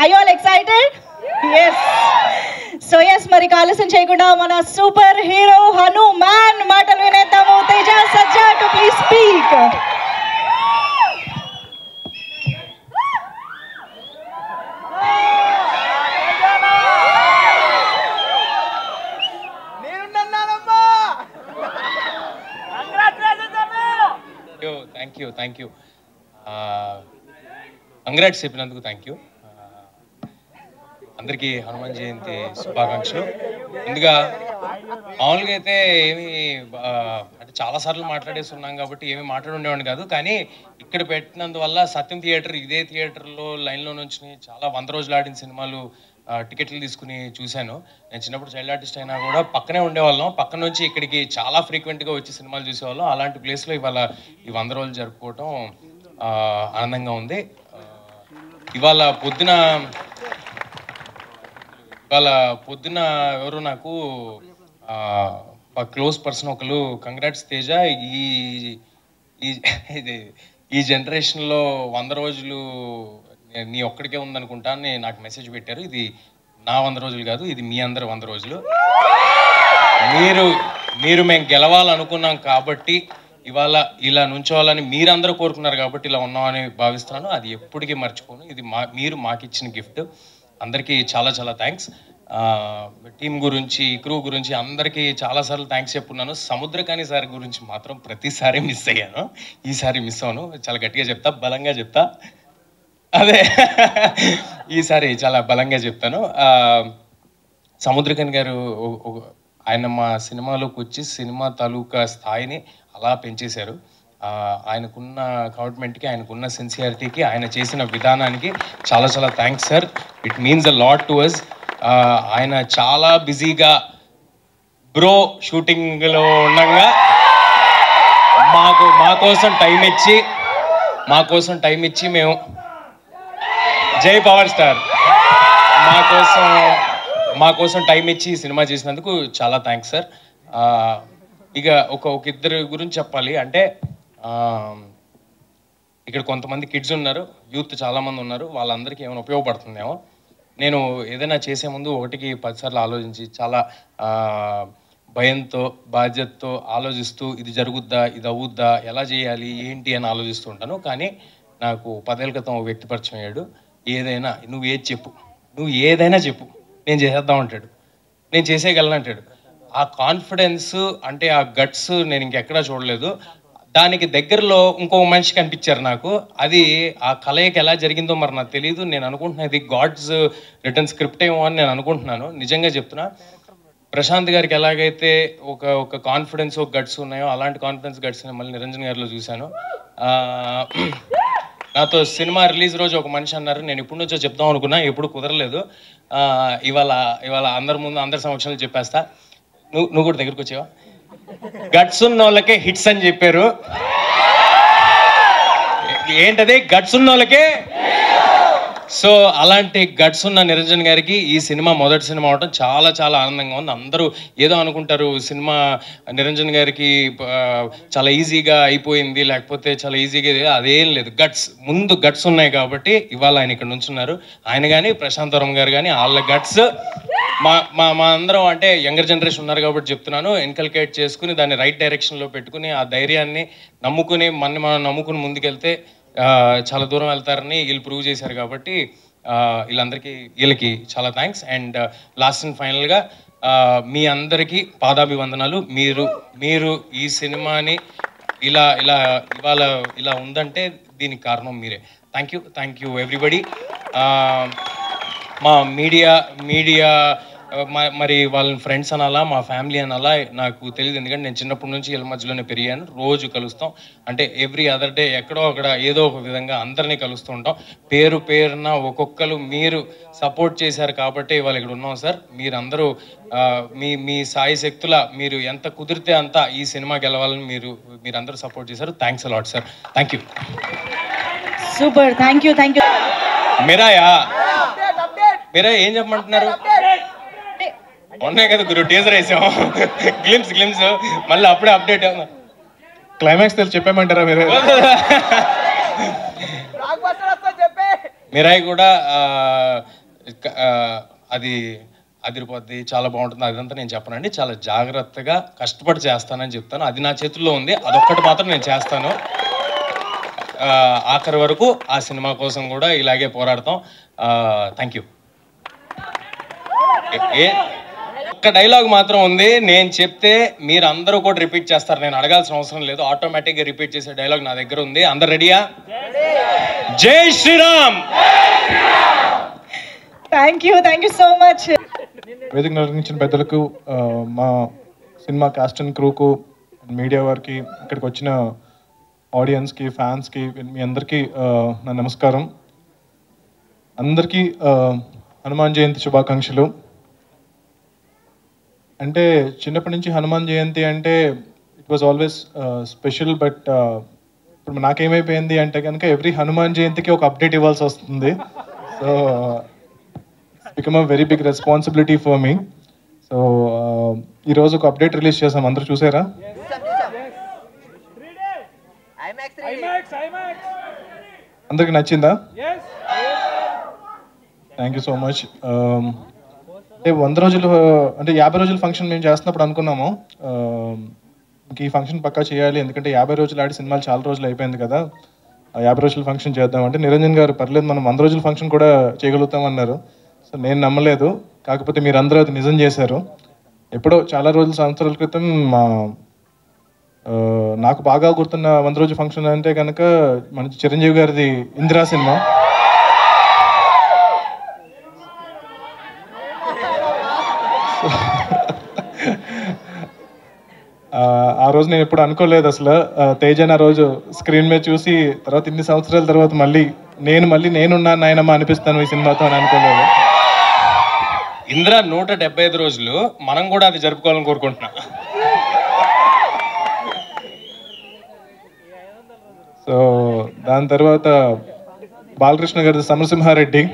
Are you all excited? Yes. So yes, మరి ఆలస్యం చేయకుండా మన సూపర్ హీరో హనుమాన్ మాటలు వినేద్దాము. Teja Sajja to please speak. Thank you congrats చెప్పినందుకు థ్యాంక్ యూ. అందరికీ హనుమాన్ జయంతి శుభాకాంక్షలు. ముందుగా మామూలుగా అయితే ఏమి అంటే చాలాసార్లు మాట్లాడేస్తున్నాం కాబట్టి ఏమీ మాట్లాడుండేవాడిని కాదు, కానీ ఇక్కడ పెట్టినందువల్ల సత్యం థియేటర్ ఇదే థియేటర్లో లైన్లో నుంచి చాలా 100 రోజులు ఆడిన సినిమాలు టికెట్లు తీసుకుని చూశాను. నేను చిన్నప్పుడు చైల్డ్ ఆర్టిస్ట్ అయినా కూడా పక్కనే ఉండేవాళ్ళం, పక్క నుంచి ఇక్కడికి చాలా ఫ్రీక్వెంట్గా వచ్చి సినిమాలు చూసేవాళ్ళం. అలాంటి ప్లేస్లో ఇవాళ ఈ 100 రోజులు జరుపుకోవటం ఆనందంగా ఉంది. ఇవాళ పొద్దున ఎవరు నాకు క్లోజ్ పర్సన్ ఒకరు కంగ్రాట్స్ తేజ, ఈ జనరేషన్లో 100 రోజులు నీ ఒక్కడికే ఉందనుకుంటా అని నాకు మెసేజ్ పెట్టారు. ఇది నా 100 రోజులు కాదు, ఇది మీ అందరు 100 రోజులు. మీరు మేము గెలవాలనుకున్నాం కాబట్టి ఇవాళ ఇలా నుంచోవాలని మీరందరూ కోరుకున్నారు కాబట్టి ఇలా ఉన్నామని భావిస్తాను. అది ఎప్పటికీ మర్చిపోను. ఇది మీరు మాకు ఇచ్చిన గిఫ్ట్. అందరికీ చాలా చాలా థ్యాంక్స్. టీం గురించి, క్రూ గురించి అందరికీ చాలాసార్లు థ్యాంక్స్ చెప్పున్నాను. సముద్రకాని సార్ గురించి మాత్రం ప్రతిసారి మిస్ అయ్యాను, ఈసారి మిస్ అవ్వను. చాలా గట్టిగా చెప్తా, బలంగా చెప్తా. అదే ఈసారి చాలా బలంగా చెప్తాను. సముద్రకాని గారు ఆయన మా సినిమాలోకి వచ్చి సినిమా తాలూకా స్థాయిని అలా పెంచేశారు. ఆయనకున్న కమిట్మెంట్కి, ఆయనకున్న సిన్సియారిటీకి, ఆయన చేసిన విధానానికి చాలా చాలా thanks sir. It means a lot to us. ఆయన చాలా బిజీగా షూటింగ్లో ఉండగా మా కోసం టైం ఇచ్చి మేము జై పవర్ స్టార్ మా కోసం టైం ఇచ్చి సినిమా చేసినందుకు చాలా థ్యాంక్స్ సార్. ఇక ఒక ఇద్దరు గురించి చెప్పాలి అంటే, ఇక్కడ కొంతమంది కిడ్స్ ఉన్నారు, యూత్ చాలామంది ఉన్నారు. వాళ్ళందరికీ ఏమైనా ఉపయోగపడుతుందేమో. నేను ఏదైనా చేసే ముందు 1కి 10 సార్లు ఆలోచించి చాలా భయంతో, బాధ్యతతో ఆలోచిస్తూ ఇది జరుగుద్దా, ఇది అవుద్దా, ఎలా చేయాలి, ఏంటి అని ఆలోచిస్తూ ఉంటాను. కానీ నాకు 10 ఏళ్ళ క్రితం ఒక వ్యక్తి పరిచయం అయ్యాడు. నువ్వు ఏదైనా చెప్పు నేను చేసేద్దాం అంటాడు, నేను చేసేయగలను అంటాడు. ఆ కాన్ఫిడెన్స్ అంటే ఆ గట్స్ నేను ఇంకెక్కడా చూడలేదు. దానికి దగ్గరలో ఇంకో మనిషి కనిపించారు నాకు. అది ఆ కలయిక ఎలా జరిగిందో మరి నాకు తెలియదు. నేను అనుకుంటున్నా ఇది గాడ్స్ రిటర్న్ స్క్రిప్ట్ ఏమో అని నేను అనుకుంటున్నాను. నిజంగా చెప్తున్నా. ప్రశాంత్ గారికి ఎలాగైతే ఒక కాన్ఫిడెన్స్, ఒక గట్స్ ఉన్నాయో అలాంటి కాన్ఫిడెన్స్, గట్స్ మళ్ళీ నిరంజన్ గారిలో చూశాను. నాతో సినిమా రిలీజ్ రోజు ఒక మనిషి అన్నారు, నేను ఎప్పటి నుంచో చెప్దాం అనుకున్నా, ఎప్పుడు కుదరలేదు. ఇవాళ అందరి సమక్షంలో చెప్పేస్తా. నువ్వు కూడా దగ్గరికి వచ్చావా? గట్స్ ఉన్న వాళ్ళకే హిట్స్ అని చెప్పారు. ఏంటది? గట్స్ ఉన్న వాళ్ళకే. సో అలాంటి గట్స్ ఉన్న నిరంజన్ గారికి ఈ సినిమా మొదటి సినిమా అవడం చాలా చాలా ఆనందంగా ఉంది. అందరూ ఏదో అనుకుంటారు సినిమా నిరంజన్ గారికి చాలా ఈజీగా అయిపోయింది, లేకపోతే చాలా ఈజీగా, అదేం లేదు. ముందు గట్స్ ఉన్నాయి కాబట్టి ఇవాళ ఆయన ఇక్కడ నుంచున్నారు. ఆయన కానీ ప్రశాంత్ వరం గారు కానీ వాళ్ళ గట్స్ మా అందరం అంటే యంగర్ జనరేషన్ ఉన్నారు కాబట్టి చెప్తున్నాను, ఇన్కల్కేట్ చేసుకుని దాన్ని రైట్ డైరెక్షన్లో పెట్టుకుని ఆ ధైర్యాన్ని నమ్ముకుని మనం నమ్ముకుని ముందుకెళ్తే చాలా దూరం వెళ్తారని వీళ్ళు ప్రూవ్ చేశారు. కాబట్టి వీళ్ళకి చాలా థ్యాంక్స్. అండ్ లాస్ట్ అండ్ ఫైనల్గా మీ అందరికీ పాదాభివందనాలు. మీరు ఈ సినిమాని ఇవాళ ఇలా ఉందంటే దీనికి కారణం మీరే. Thank you everybody. మా మీడియా మరి వాళ్ళని ఫ్రెండ్స్ అనాలా, మా ఫ్యామిలీ అనాలా నాకు తెలియదు. ఎందుకంటే నేను చిన్నప్పటి నుంచి వీళ్ళ మధ్యలోనే పెరిగాను. రోజు కలుస్తాం, అంటే ఎవ్రీ అదర్ డే ఎక్కడో అక్కడ ఏదో ఒక విధంగా అందరినీ కలుస్తూ ఉంటాం. పేరున ఒక్కొక్కరు మీరు సపోర్ట్ చేశారు కాబట్టి ఇవాళ ఇక్కడ ఉన్నాం సార్. మీరందరూ మీ సాయి శక్తుల మీరు ఎంత కుదిరితే అంత ఈ సినిమా గెలవాలని మీరందరూ సపోర్ట్ చేశారు. Thanks a lot sir. Thank you. Super. Thank you. మీరా ఏం చెప్పమంటున్నారు? ఉన్నాయి కదా గురు, టీజర్ వేసాము, గ్లిమ్స్ మళ్ళీ అప్పుడే అప్డేట్. క్లైమాక్స్ తెలిసి చెప్పామంటారా మీరు? మిరాయి కూడా అది అదిరిపోద్ది, చాలా బాగుంటుంది, అదంతా నేను చెప్పనండి. చాలా జాగ్రత్తగా కష్టపడి చేస్తానని చెప్తాను. అది నా చేతుల్లో ఉంది, అదొక్కటి మాత్రం నేను చేస్తాను. ఆఖరి వరకు ఆ సినిమా కోసం కూడా ఇలాగే పోరాడతాం. Thank you. ఒక్క డైలాగ్ మాత్రం ఉంది, నేను చెప్తే మీరు అందరూ కూడా రిపీట్ చేస్తారు, నేను అడగాల్సిన అవసరం లేదు. ఆటోమేటిక్గా రిపీట్ చేసే డైలాగ్ నా దగ్గర ఉంది. అందరు రెడీయా? జై Shriram. Thank you so much. వేదిక నిర్వహించిన పెద్దలకు, మా సినిమా కాస్ట్ అండ్ క్రూకు, మీడియా వారికి, ఇక్కడికి వచ్చిన ఆడియన్స్కి, ఫ్యాన్స్కి, మీ అందరికీ నా నమస్కారం. అందరికీ హనుమాన్ జయంతి శుభాకాంక్షలు. అంటే చిన్నప్పటి నుంచి హనుమాన్ జయంతి అంటే it was always special. But ఇప్పుడు నాకేమైపోయింది అంటే కనుక ఎవ్రీ హనుమాన్ జయంతికి ఒక అప్డేట్ ఇవ్వాల్సి వస్తుంది. So become a very big responsibility for me. So ఈరోజు ఒక అప్డేట్ రిలీజ్ చేసాం, అందరూ చూసారా? అందరికి నచ్చిందా? Thank you so much. అంటే 100 రోజులు అంటే 50 రోజుల ఫంక్షన్ మేము చేస్తున్నప్పుడు అనుకున్నాము ఇంక ఈ ఫంక్షన్ పక్కా చేయాలి, ఎందుకంటే 50 రోజులు ఆడి సినిమాలు చాలా రోజులు అయిపోయింది కదా, 50 రోజుల ఫంక్షన్ చేద్దామంటే నిరంజన్ గారు పర్లేదు మనం 100 రోజుల ఫంక్షన్ కూడా చేయగలుగుతామన్నారు. సో నేను నమ్మలేదు, కాకపోతే మీరు అందరూ అది నిజం చేశారు. ఎప్పుడో చాలా రోజుల సంవత్సరాల క్రితం నాకు బాగా గుర్తున్న 100 రోజుల ఫంక్షన్ అంటే కనుక మన చిరంజీవి గారిది ఇందిరా సినిమా. ఆ రోజు నేను ఎప్పుడు అనుకోలేదు అసలు తేజన్ ఆ రోజు స్క్రీన్ మీద చూసి తర్వాత ఇన్ని సంవత్సరాల తర్వాత మళ్ళీ నేనున్నాను నాయనమ్మ అనిపిస్తాను ఈ సినిమాతో అని అనుకోలేదు. ఇందిరా 175 రోజులు మనం కూడా అది జరుపుకోవాలని కోరుకుంటున్నా. సో దాని తర్వాత బాలకృష్ణ గారి సమరసింహారెడ్డి,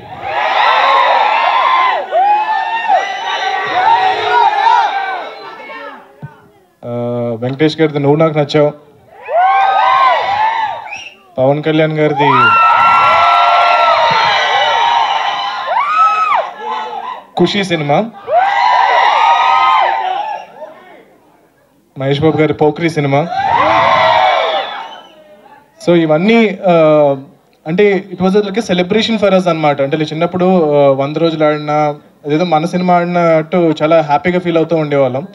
వెంకటేష్ గారిది నువ్వు నాకు నచ్చావు, పవన్ కళ్యాణ్ గారిది ఖుషి సినిమా, మహేష్ బాబు గారి పోక్రీ సినిమా. సో ఇవన్నీ అంటే it was like celebration for us అనమాట. అంటే చిన్నప్పుడు 100 రోజులు ఆడినా అదేదో మన సినిమా ఆడినట్టు చాలా హ్యాపీగా ఫీల్ అవుతూ ఉండేవాళ్ళం.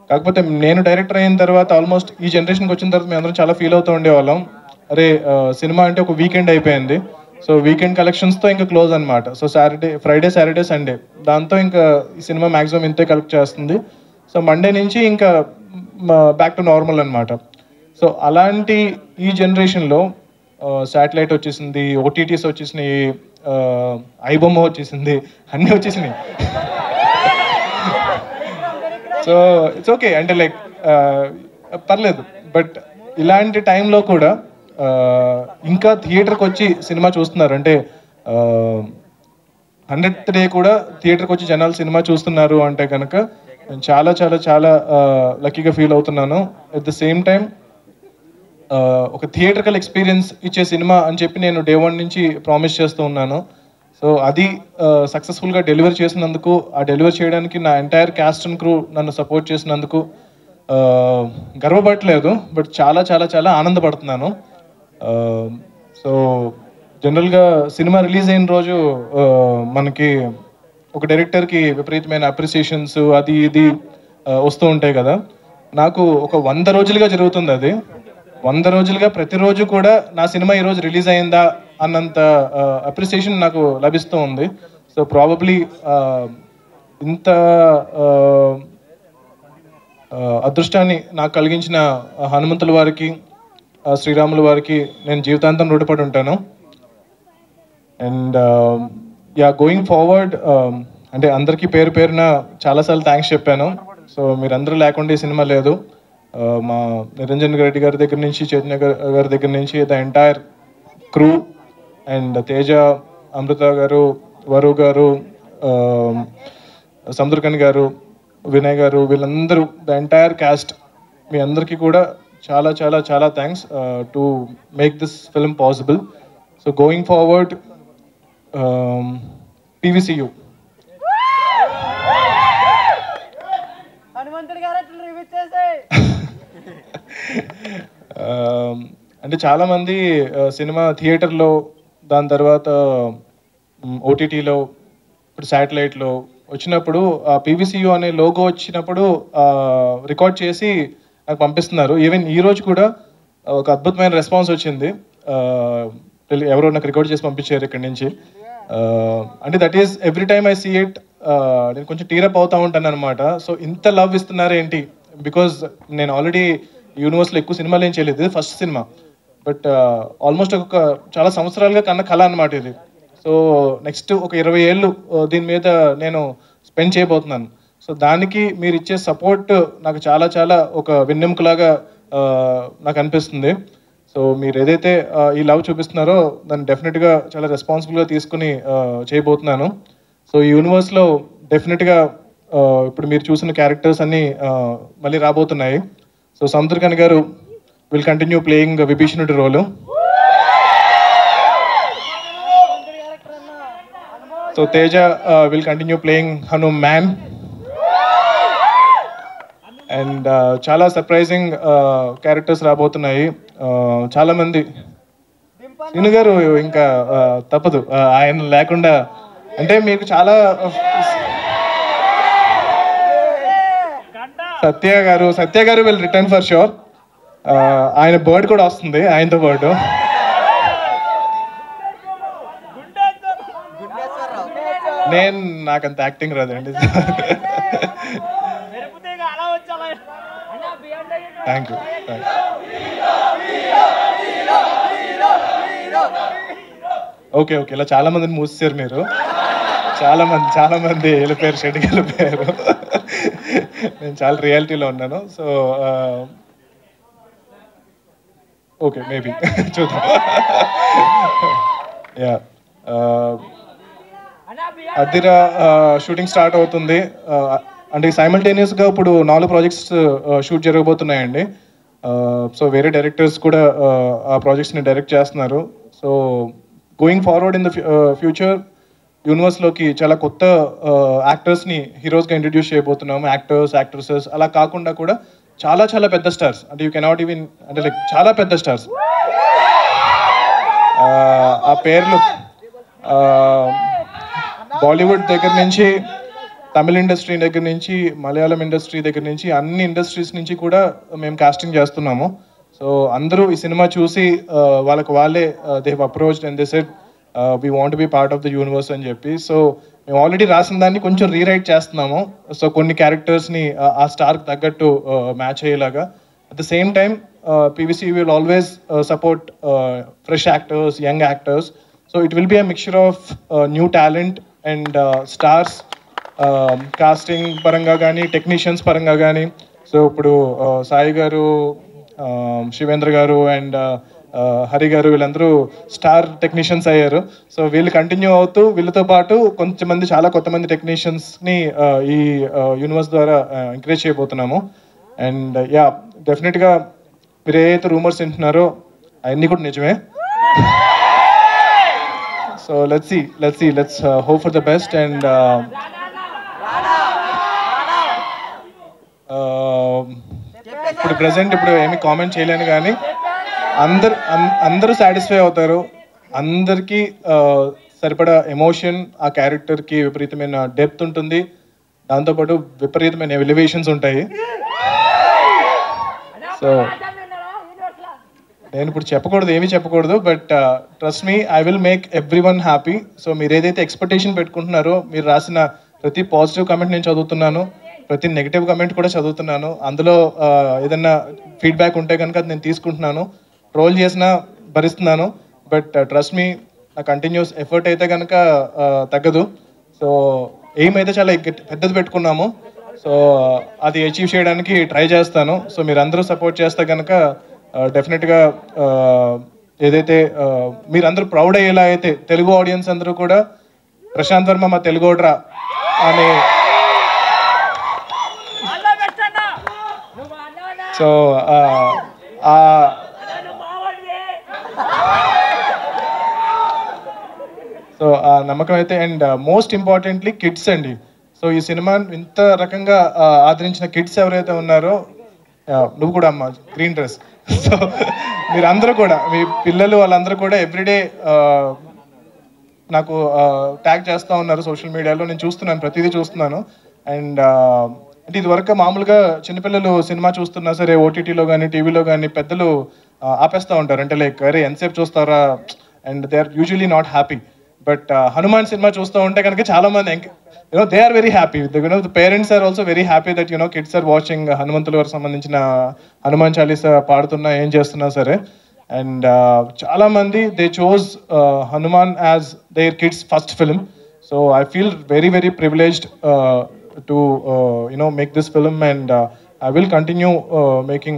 కాకపోతే నేను డైరెక్టర్ అయిన తర్వాత ఆల్మోస్ట్ ఈ జనరేషన్కి వచ్చిన తర్వాత మేము అందరం చాలా ఫీల్ అవుతూ ఉండేవాళ్ళం, అరే సినిమా అంటే ఒక వీకెండ్ అయిపోయింది, సో వీకెండ్ కలెక్షన్స్తో ఇంకా క్లోజ్ అనమాట. సో ఫ్రైడే సాటర్డే సండే దాంతో ఇంకా ఈ సినిమా మ్యాక్సిమం ఇంతే కలెక్ట్ చేస్తుంది. సో మండే నుంచి ఇంకా బ్యాక్ టు నార్మల్ అనమాట. సో అలాంటి ఈ జనరేషన్లో శాటిలైట్ వచ్చేసింది, ఓటీటీస్ వచ్చేసినాయి, ఐబొమ్మ వచ్చేసింది, అన్నీ వచ్చేసినాయి. సో ఇట్స్ ఓకే, అంటే లైక్ పర్లేదు. బట్ ఇలాంటి టైంలో కూడా ఇంకా థియేటర్కి వచ్చి సినిమా చూస్తున్నారు, అంటే 100th డే కూడా థియేటర్కి వచ్చి జనాలు సినిమా చూస్తున్నారు అంటే కనుక నేను చాలా చాలా చాలా లక్కీగా ఫీల్ అవుతున్నాను. అట్ ద సేమ్ టైం ఒక థియేటర్కల్ ఎక్స్పీరియన్స్ ఇచ్చే సినిమా అని చెప్పి నేను డే 1 నుంచి ప్రామిస్ చేస్తూ ఉన్నాను. సో అది సక్సెస్ఫుల్గా డెలివర్ చేసినందుకు, ఆ డెలివర్ చేయడానికి నా ఎంటైర్ క్యాస్ట్ అండ్ క్రూ నన్ను సపోర్ట్ చేసినందుకు గర్వపడట్లేదు, బట్ చాలా చాలా చాలా ఆనందపడుతున్నాను. సో జనరల్గా సినిమా రిలీజ్ అయిన రోజు మనకి ఒక డైరెక్టర్కి విపరీతమైన అప్రిసియేషన్స్ అది ఇది వస్తూ ఉంటాయి కదా. నాకు ఒక 100 రోజులుగా జరుగుతుంది అది. 100 రోజులుగా ప్రతిరోజు కూడా నా సినిమా ఈరోజు రిలీజ్ అయిందా అన్నంత అప్రిసియేషన్ నాకు లభిస్తూ ఉంది. సో ప్రాబబ్లీ ఇంత అదృష్టాన్ని నాకు కలిగించిన హనుమంతుల వారికి, శ్రీరాముల వారికి నేను జీవితాంతం రుణపడి ఉంటాను. అండ్ గోయింగ్ ఫార్వర్డ్ అంటే అందరికీ పేరు పేరున చాలాసార్లు థ్యాంక్స్ చెప్పాను. సో మీరందరూ లేకుండా ఈ సినిమా లేదు. మా నిరంజన్ రెడ్డి గారి దగ్గర నుంచి, చైతన్య గారి దగ్గర నుంచి the entire crew and Teja, Amrutha గారు, వరు గారు, సముద్రకన్ గారు, వినయ్ గారు, వీళ్ళందరూ ద ఎంటైర్ క్యాస్ట్, మీ అందరికీ కూడా చాలా చాలా చాలా thanks to make this film possible. So going forward PVCU. అంటే చాలామంది సినిమా థియేటర్లో, దాని తర్వాత ఓటీటీలో, ఇప్పుడు శాటిలైట్లో వచ్చినప్పుడు PVCU అనే లోగో వచ్చినప్పుడు రికార్డ్ చేసి నాకు పంపిస్తున్నారు. ఈవెన్ ఈ రోజు కూడా ఒక అద్భుతమైన రెస్పాన్స్ వచ్చింది. ఎవరో నాకు రికార్డ్ చేసి పంపించారు ఇక్కడి నుంచి. అంటే that is every time I see it, నేను కొంచెం టీరప్ అవుతూ ఉంటాను అనమాట. సో ఇంత లవ్ ఇస్తున్నారు ఏంటి, బికాజ్ నేను ఆల్రెడీ యూనివర్స్లో ఎక్కువ సినిమాలు ఏం చేయలేదు, ఇది ఫస్ట్ సినిమా. బట్ ఆల్మోస్ట్ ఒక చాలా సంవత్సరాలుగా కన్న కళ అనమాట ఇది. సో నెక్స్ట్ ఒక 20 ఏళ్ళు దీని మీద నేను స్పెండ్ చేయబోతున్నాను. సో దానికి మీరు ఇచ్చే సపోర్ట్ నాకు చాలా చాలా ఒక వెన్నెముకలాగా నాకు అనిపిస్తుంది. సో మీరు ఏదైతే ఈ లవ్ చూపిస్తున్నారో దాన్ని డెఫినెట్గా చాలా రెస్పాన్సిబుల్గా తీసుకుని చేయబోతున్నాను. సో ఈ యూనివర్స్లో డెఫినెట్గా ఇప్పుడు మీరు చూసిన క్యారెక్టర్స్ అన్నీ మళ్ళీ రాబోతున్నాయి. సో సముద్రకని గారు విల్ కంటిన్యూ ప్లేయింగ్ విభీషణుడి role. So Teja will continue playing Hanuman. And చాలా సర్ప్రైజింగ్ క్యారెక్టర్స్ రాబోతున్నాయి. చాలామంది శ్రీను గారు ఇంకా తప్పదు ఆయన లేకుండా. అంటే మీకు చాలా సత్య గారు విల్ రిటర్న్ ఫర్ షూర్. ఆయన బర్డ్ కూడా వస్తుంది, ఆయనతో పాటు. నాకంత యాక్టింగ్ రాదండి. Thank you. ఓకే ఇలా చాలా మందిని మూసేశారు మీరు. చాలా మంది వెళ్ళిపోయారు, షెడ్కి వెళ్ళిపోయారు. నేను చాలా రియాలిటీలో ఉన్నాను. సో ఓకే, మేబీ చూద్దాం. యా, అద్దిరా షూటింగ్ స్టార్ట్ అవుతుంది. అంటే సైమల్టేనియస్గా ఇప్పుడు 4 ప్రాజెక్ట్స్ షూట్ జరగబోతున్నాయండి. సో వేరే డైరెక్టర్స్ కూడా ఆ ప్రాజెక్ట్స్ని డైరెక్ట్ చేస్తున్నారు. So going forward in the future యూనివర్స్లోకి చాలా కొత్త యాక్టర్స్ని హీరోస్గా ఇంట్రడ్యూస్ చేయబోతున్నాము. యాక్ట్రెసెస్ అలా కాకుండా కూడా చాలా పెద్ద స్టార్స్, అంటే యూ కెనాట్ ఈవెన్, అంటే లైక్ చాలా పెద్ద స్టార్స్. ఆ పేర్లు బాలీవుడ్ దగ్గర నుంచి, తమిళ ఇండస్ట్రీ దగ్గర నుంచి, మలయాళం ఇండస్ట్రీ దగ్గర నుంచి, అన్ని ఇండస్ట్రీస్ నుంచి కూడా మేము కాస్టింగ్ చేస్తున్నాము. సో అందరూ ఈ సినిమా చూసి వాళ్ళే they have approached and they said we want be part of the universe అని చెప్పి. సో మేము ఆల్రెడీ రాసిన దాన్ని కొంచెం రీరైట్ చేస్తున్నాము. సో కొన్ని క్యారెక్టర్స్ని ఆ స్టార్కి తగ్గట్టు మ్యాచ్ అయ్యేలాగా. At the same time PVCU will always support fresh actors, young actors. So it will be a mixture of new talent and stars, casting పరంగా కానీ, టెక్నీషియన్స్ పరంగా కానీ. సో ఇప్పుడు సాయి గారు, శివేంద్ర గారు అండ్ హరి గారు వీళ్ళందరూ స్టార్ టెక్నీషియన్స్ అయ్యారు. సో వీళ్ళు కంటిన్యూ అవుతూ వీళ్ళతో పాటు కొంతమంది చాలా కొత్తమంది టెక్నీషియన్స్ని ఈ యూనివర్స్ ద్వారా ఎంకరేజ్ చేయబోతున్నాము. అండ్ యా, డెఫినెట్గా మీరు ఏదైతే రూమర్స్ వింటున్నారో అవన్నీ కూడా నిజమే. So let's hope for the best. And ఇప్పుడు ప్రెసెంట్ ఏమీ కామెంట్ చేయలేను, కానీ అందరూ సాటిస్ఫై అవుతారు. అందరికీ సరిపడా ఎమోషన్, ఆ క్యారెక్టర్కి విపరీతమైన డెప్త్ ఉంటుంది, దాంతోపాటు విపరీతమైన ఎలివేషన్స్ ఉంటాయి. సో నేను ఇప్పుడు ఏమీ చెప్పకూడదు, but trust me, I will make every one happy. So మీరు ఏదైతే ఎక్స్పెక్టేషన్ పెట్టుకుంటున్నారో, మీరు రాసిన ప్రతి పాజిటివ్ కమెంట్ నేను చదువుతున్నాను, ప్రతి నెగిటివ్ కమెంట్ కూడా చదువుతున్నాను. అందులో ఏదన్నా ఫీడ్బ్యాక్ ఉంటే కనుక అది నేను తీసుకుంటున్నాను, ట్రోల్ చేసినా భరిస్తున్నాను. బట్ ట్రస్ట్ మీ, నా కంటిన్యూస్ ఎఫర్ట్ అయితే కనుక తగ్గదు. సో ఎయిమ్ అయితే చాలా పెద్దది పెట్టుకున్నాము. సో అది అచీవ్ చేయడానికి ట్రై చేస్తాను. సో మీరు అందరూ సపోర్ట్ చేస్తే కనుక డెఫినెట్గా ఏదైతే మీరందరూ ప్రౌడ్ అయ్యేలా అయితే, తెలుగు ఆడియన్స్ అందరూ కూడా ప్రశాంత్ వర్మ మా తెలుగోడ్రా అని, సో సో ఆ నమ్మకం అయితే, అండ్ మోస్ట్ ఇంపార్టెంట్లీ కిడ్స్ అండి. సో ఈ సినిమా ఇంత రకంగా ఆదరించిన కిడ్స్ ఎవరైతే ఉన్నారో, నువ్వు కూడా అమ్మ గ్రీన్ డ్రెస్, సో మీరందరూ కూడా, మీ పిల్లలు వాళ్ళందరూ కూడా ఎవ్రీడే నాకు ట్యాగ్ చేస్తూ ఉన్నారు సోషల్ మీడియాలో. నేను చూస్తున్నాను, ప్రతిదీ చూస్తున్నాను. అండ్ అంటే ఇదివరకు మామూలుగా చిన్నపిల్లలు సినిమా చూస్తున్నా సరే ఓటీటీలో కానీ టీవీలో కానీ పెద్దలు ఆపేస్తూ ఉంటారు, అంటే లైక్ అరే ఎంతసేపు చూస్తారా, and they are usually not happy. But Hanuman cinema చూస్తూ ఉంటే కనుక చాలా మంది they are very happy. The parents are also very happy that kids are watching హనుమంతుల వారికి సంబంధించిన హనుమాన్ చాలీసా పాడుతున్నా ఏం చేస్తున్నా సరే. అండ్ చాలా మంది they chose Hanuman as their kids first film. So I feel very very privileged to make this film, and I will continue making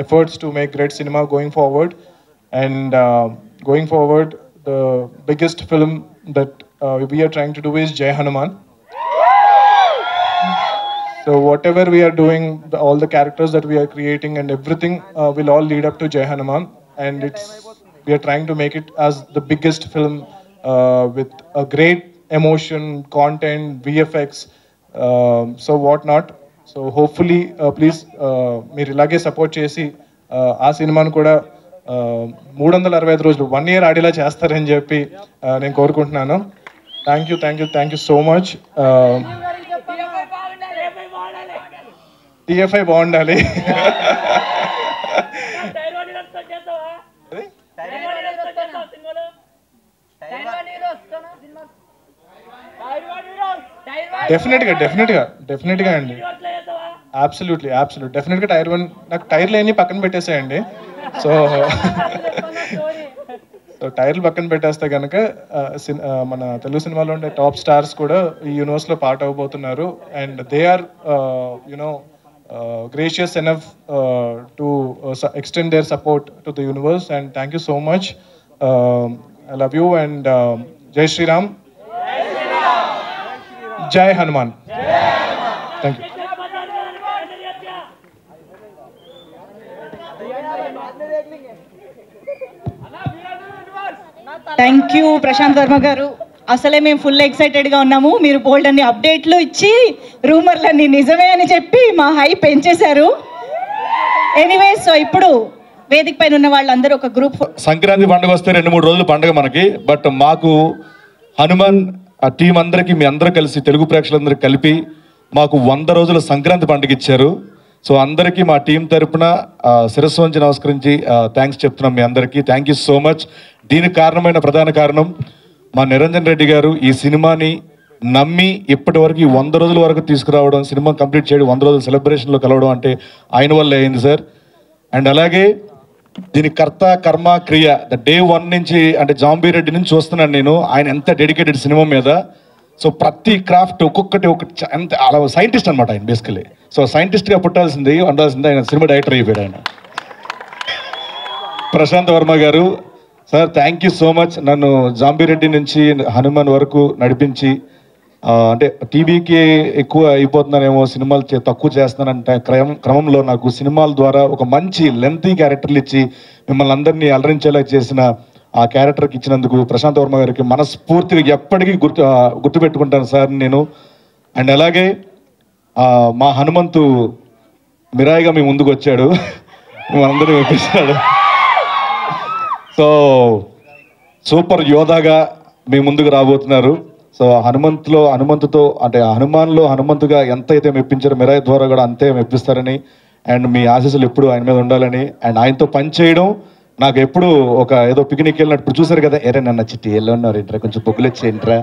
efforts to make great cinema going forward. And going forward, the biggest film that we are trying to do is Jai Hanuman. So whatever we are doing, all the characters that we are creating and everything will all lead up to Jai Hanuman, and we are trying to make it as the biggest film with a great emotion, content, VFX, so what not. So hopefully please మీరు ఇలాగే support చేసి ఆ సినిమాను కూడా 365 రోజులు 1 year ఆడేలా చేస్తారని చెప్పి నేను కోరుకుంటున్నాను. Thank you so much. TFI బాగుండాలి. డెఫినెట్గా అండి, అబ్సల్యూట్లీ డెఫినెట్గా టైర్ 1 నాకు టైర్లు అన్ని పక్కన పెట్టేసేయండి. సో టైర్లు పక్కన పెట్టేస్తే కనుక మన తెలుగు సినిమాలో ఉండే టాప్ స్టార్స్ కూడా ఈ యూనివర్స్లో పార్ట్ అవ్వబోతున్నారు. And they are gracious enough to extend their support to the universe, and thank you so much. I love you, and Jai Shri Ram. Jai Hanuman. Thank you. Thank you Prashanth Varma గారు. అసలే మేము full ఎక్సైటెడ్గా ఉన్నాము. మీరు బోల్డ్ అన్ని అప్డేట్లు ఇచ్చి రూమర్లన్నీ నిజమే అని చెప్పి మా హై పెంచేశారు. ఎనీవేస్, సో ఇప్పుడు వేదిక పైన ఉన్న వాళ్ళందరూ ఒక గ్రూప్. సంక్రాంతి పండుగ వస్తే 2-3 రోజులు పండుగ మనకి, బట్ మాకు హనుమాన్ ఆ టీం అందరికీ, మీ అందరూ కలిసి తెలుగు ప్రేక్షకులందరికీ కలిపి మాకు 100 రోజుల సంక్రాంతి పండుగ ఇచ్చారు. సో అందరికీ మా టీం తరపున శిరస్సు వంచి నమస్కరించి థ్యాంక్స్ చెప్తున్నాం మీ అందరికీ. Thank you so much. దీనికి కారణమైన ప్రధాన కారణం మా నిరంజన్ రెడ్డి గారు ఈ సినిమాని నమ్మి ఇప్పటి వరకు 100 రోజుల వరకు తీసుకురావడం, సినిమా కంప్లీట్ చేయడం, 100 రోజుల సెలబ్రేషన్లో కలవడం అంటే ఆయన వల్ల అయింది సార్. అండ్ అలాగే దీని కర్త కర్మ క్రియ డే 1 నుంచి, అంటే జాంబీ రెడ్డి నుంచి చూస్తున్నాను నేను, ఆయన ఎంత డెడికేటెడ్ సినిమా మీద. సో ప్రతి క్రాఫ్ట్ ఒక్కొక్కటి ఎంత అలా సైంటిస్ట్ అనమాట ఆయన బేసికలీ. సో సైంటిస్ట్గా పుట్టాల్సింది ఆయన సినిమా డైరెక్టర్ అయిపోయాడు ఆయన. ప్రశాంత్ వర్మ గారు sir, thank you so much. నన్ను జాంబీ రెడ్డి నుంచి హనుమాన్ వరకు నడిపించి, అంటే టీవీకి ఎక్కువ అయిపోతున్నానేమో, సినిమాలు తక్కువ చేస్తున్నానంటే క్రమంలో నాకు సినిమాల ద్వారా ఒక మంచి లెంతీ క్యారెక్టర్లు ఇచ్చి మిమ్మల్ని అందరినీ అలరించేలా చేసిన ఆ క్యారెక్టర్కి ఇచ్చినందుకు ప్రశాంత్ వర్మ గారికి మనస్ఫూర్తిగా ఎప్పటికీ గుర్తుపెట్టుకుంటాను సార్ నేను. అండ్ అలాగే మా హనుమంతు మిరాయిగా మీ ముందుకు వచ్చాడు, మిమ్మల్ని మెప్పిస్తాడు. సో సూపర్ యోధాగా మీ ముందుకు రాబోతున్నారు. సో హనుమంతుతో అంటే హనుమాన్లో హనుమంతుగా ఎంత అయితే మెప్పించారో మిరాయి ద్వారా కూడా అంతే మెప్పిస్తారని, అండ్ మీ ఆశీస్సులు ఎప్పుడు ఆయన మీద ఉండాలని, అండ్ ఆయనతో పనిచేయడం నాకు ఎప్పుడు ఒక ఏదో పిక్నిక్ వెళ్ళినప్పుడు చూసారు కదా, ఎరే నన్ను చిట్టి ఎలా ఉన్నారు ఏంట్రా, కొంచెం పొగ్గులు వచ్చేంట్రా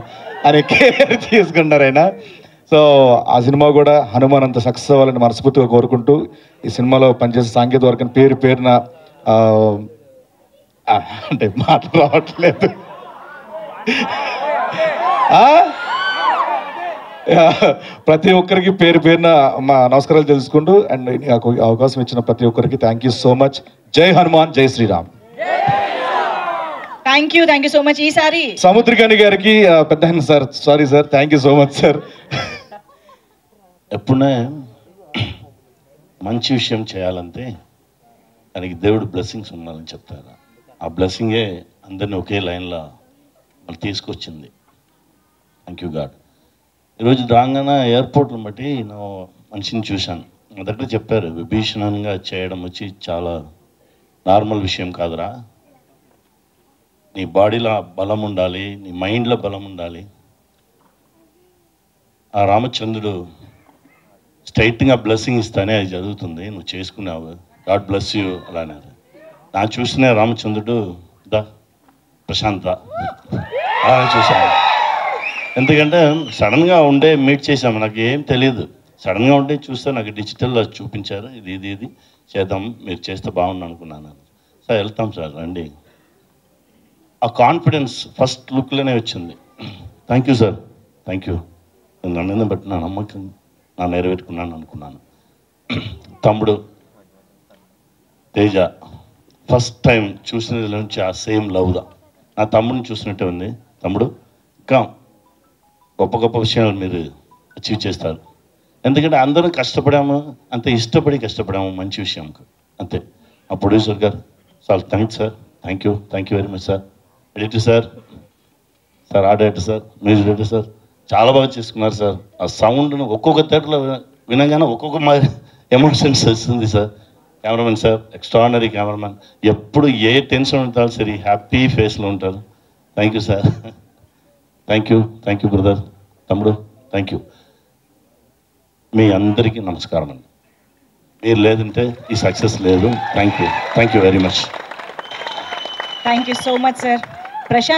అని కేర్ తీసుకున్నారు ఆయన. సో ఆ సినిమా కూడా హనుమాన్ అంత సక్సెస్ అవ్వాలని మనస్ఫూర్తిగా కోరుకుంటూ, ఈ సినిమాలో పనిచేసే సాంకేతిక వర్గం పేరున అంటే మాట రావట్లేదు, ప్రతి ఒక్కరికి పేరున మా నమస్కారాలు తెలుసుకుంటూ, అండ్ అవకాశం ఇచ్చిన ప్రతి ఒక్కరికి థ్యాంక్ యూ సో మచ్. జై హనుమాన్, జై Shriram. Thank you so much. ఈసారి సముద్రకాని గారికి పెద్ద sir, sorry sir, thank you so much sir. ఎప్పుడైనా మంచి విషయం చేయాలంటే దానికి దేవుడు బ్లెస్సింగ్స్ ఉండాలని చెప్తారు. ఆ బ్లెస్సింగే అందరినీ ఒకే లైన్లో మనం తీసుకొచ్చింది. Thank you God. ఈరోజు రాగానే ఎయిర్పోర్ట్ని బట్టి నేను మనిషిని చూశాను. నా దగ్గర చెప్పారు, విభీషణంగా చేయడం వచ్చి చాలా నార్మల్ విషయం కాదురా, నీ బాడీలో బలం ఉండాలి, నీ మైండ్లో బలం ఉండాలి. ఆ రామచంద్రుడు స్ట్రైట్గా బ్లెస్సింగ్ ఇస్తానే అది జరుగుతుంది, నువ్వు చేసుకున్నావు, గాడ్ బ్లెస్ యూ అలా అన్నారు. నా చూసిన రామచంద్రుడు దా ప్రశాంత్ దా అలా చూశాను. ఎందుకంటే సడన్గా ఉండే మీట్ చేసాము, నాకు ఏం తెలియదు. సడన్గా ఉండే చూస్తే నాకు డిజిటల్లో చూపించారు, ఇది ఇది ఇది చేద్దాం, మీరు చేస్తే బాగుండు అనుకున్నాను. సార్ వెళ్తాం సార్ రండి. ఆ కాన్ఫిడెన్స్ ఫస్ట్ లుక్లోనే వచ్చింది. Thank you sir, thank you. నన్ను బట్టి నా నమ్మకం నా నెరవేర్చుకున్నాను అనుకున్నాను. తమ్ముడు తేజ ఫస్ట్ టైం చూసిన నుంచి ఆ సేమ్ లవ్దా నా తమ్ముడిని చూసినట్టే ఉంది. తమ్ముడు ఇంకా గొప్ప గొప్ప విషయాలు మీరు అచీవ్ చేస్తారు. ఎందుకంటే అందరం కష్టపడాము, అంతే ఇష్టపడి కష్టపడాము మంచి విషయం అంతే. ఆ ప్రొడ్యూసర్ గారు sir thanks sir, thank you very much sir. Editor sir, sir art director sir, music director sir చాలా బాగా చేసుకున్నారు సార్. ఆ సౌండ్ను ఒక్కొక్క థియేటర్లో వినగానే ఒక్కొక్క మాది ఎమోషన్స్ వస్తుంది sir. Cameraman sir extraordinary cameraman, ఎప్పుడు ఏ టెన్షన్ ఉంటారు సరే హ్యాపీ ఫేస్లో ఉంటారు. Thank you sir, thank you brother, తమ్ముడు థ్యాంక్ యూ. మీ అందరికీ నమస్కారం అండి. మీరు లేదంటే ఈ సక్సెస్ లేదు. Thank you very much. Thank you so much sir. Prashanth